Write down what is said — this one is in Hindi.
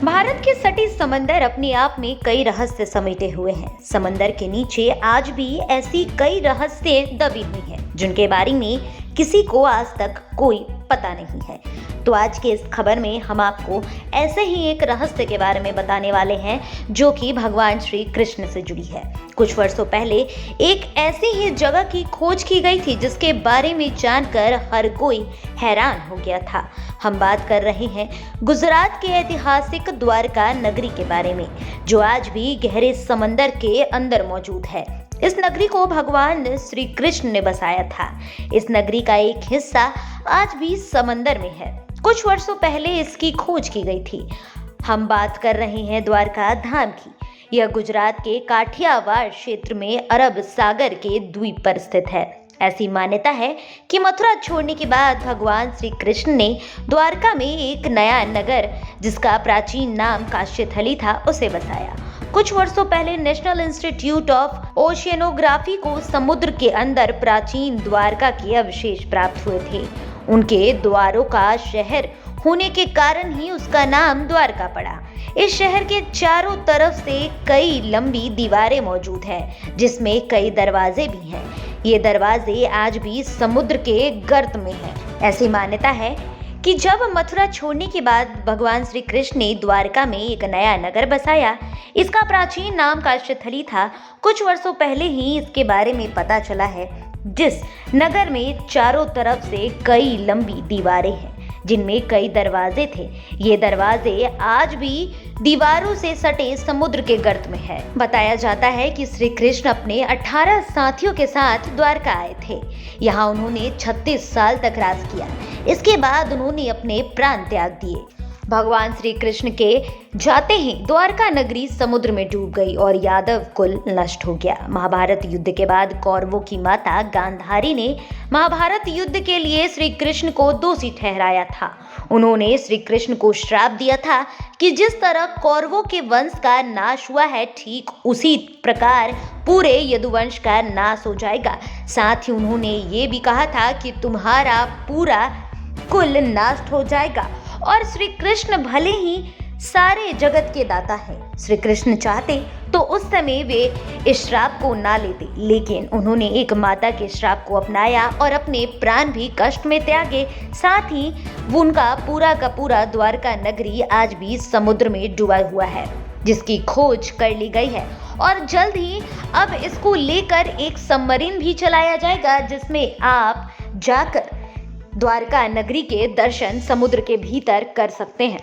भारत के सटी समंदर अपने आप में कई रहस्य समेटे हुए हैं। समंदर के नीचे आज भी ऐसी कई रहस्य दबी हुई हैं, जिनके बारे में किसी को आज तक कोई पता नहीं है। तो आज के इस खबर में हम आपको ऐसे ही एक रहस्य के बारे में बताने वाले हैं, जो कि भगवान श्री कृष्ण से जुड़ी है। कुछ वर्षों पहले एक ऐसी ही जगह की खोज की गई थी, जिसके बारे में जानकर हर कोई हैरान हो गया था। हम बात कर रहे हैं गुजरात के ऐतिहासिक द्वारका नगरी के बारे में, जो आज भी गहरे समंदर के अंदर मौजूद है। इस नगरी को भगवान श्री कृष्ण ने बसाया था। इस नगरी का एक हिस्सा आज भी समंदर में है। कुछ वर्षों पहले इसकी खोज की गई थी। हम बात कर रहे हैं द्वारका धाम की। यह गुजरात के काठियावाड़ क्षेत्र में अरब सागर के द्वीप पर स्थित है। ऐसी मान्यता है कि मथुरा छोड़ने के बाद भगवान श्री कृष्ण ने द्वारका में एक नया नगर, जिसका प्राचीन नाम काश्यथली था, उसे बसाया। कुछ वर्षों पहले नेशनल इंस्टीट्यूट ऑफ ओशियनोग्राफी को समुद्र के अंदर प्राचीन द्वारका के अवशेष प्राप्त हुए थे। उनके द्वारों का शहर होने के कारण ही उसका नाम द्वारका पड़ा। इस शहर के चारों तरफ से कई लंबी दीवारें मौजूद हैं, जिसमें कई दरवाजे भी हैं। ये दरवाजे आज भी समुद्र के गर्त में हैं। ऐसी मान्यता है कि जब मथुरा छोड़ने के बाद भगवान श्री कृष्ण ने द्वारका में एक नया नगर बसाया। इसका प्राचीन नाम काश्यथली था। कुछ वर्षों पहले ही इसके बारे में पता चला है, जिस नगर में चारों तरफ से कई लंबी दीवारें हैं, जिनमें कई दरवाजे थे। ये दरवाजे आज भी दीवारों से सटे समुद्र के गर्त में है। बताया जाता है कि श्री कृष्ण अपने 18 साथियों के साथ द्वारका आए थे। यहाँ उन्होंने 36 साल तक राज किया। इसके बाद उन्होंने अपने प्राण त्याग दिए। भगवान श्री कृष्ण के जाते ही द्वारका नगरी समुद्र में डूब गई और यादव कुल नष्ट हो गया। महाभारत युद्ध के बाद कौरवों की माता गांधारी ने महाभारत युद्ध के लिए श्री कृष्ण को दोषी ठहराया था। उन्होंने श्री कृष्ण को श्राप दिया था कि जिस तरह कौरवों के वंश का नाश हुआ है, ठीक उसी प्रकार पूरे यदुवंश का नाश हो जाएगा। साथ ही उन्होंने ये भी कहा था कि तुम्हारा पूरा कुल नष्ट हो जाएगा। और श्री कृष्ण भले ही सारे जगत के दाता हैं, श्री कृष्ण चाहते तो उस समय वे इस श्राप को ना लेते, लेकिन उन्होंने एक माता के श्राप को अपनाया और अपने प्राण भी कष्ट में त्यागे। साथ ही उनका पूरा का पूरा द्वारका नगरी आज भी समुद्र में डूबा हुआ है, जिसकी खोज कर ली गई है। और जल्द ही अब इसको लेकर एक सबमरीन भी चलाया जाएगा, जिसमें आप जाकर द्वारका नगरी के दर्शन समुद्र के भीतर कर सकते हैं।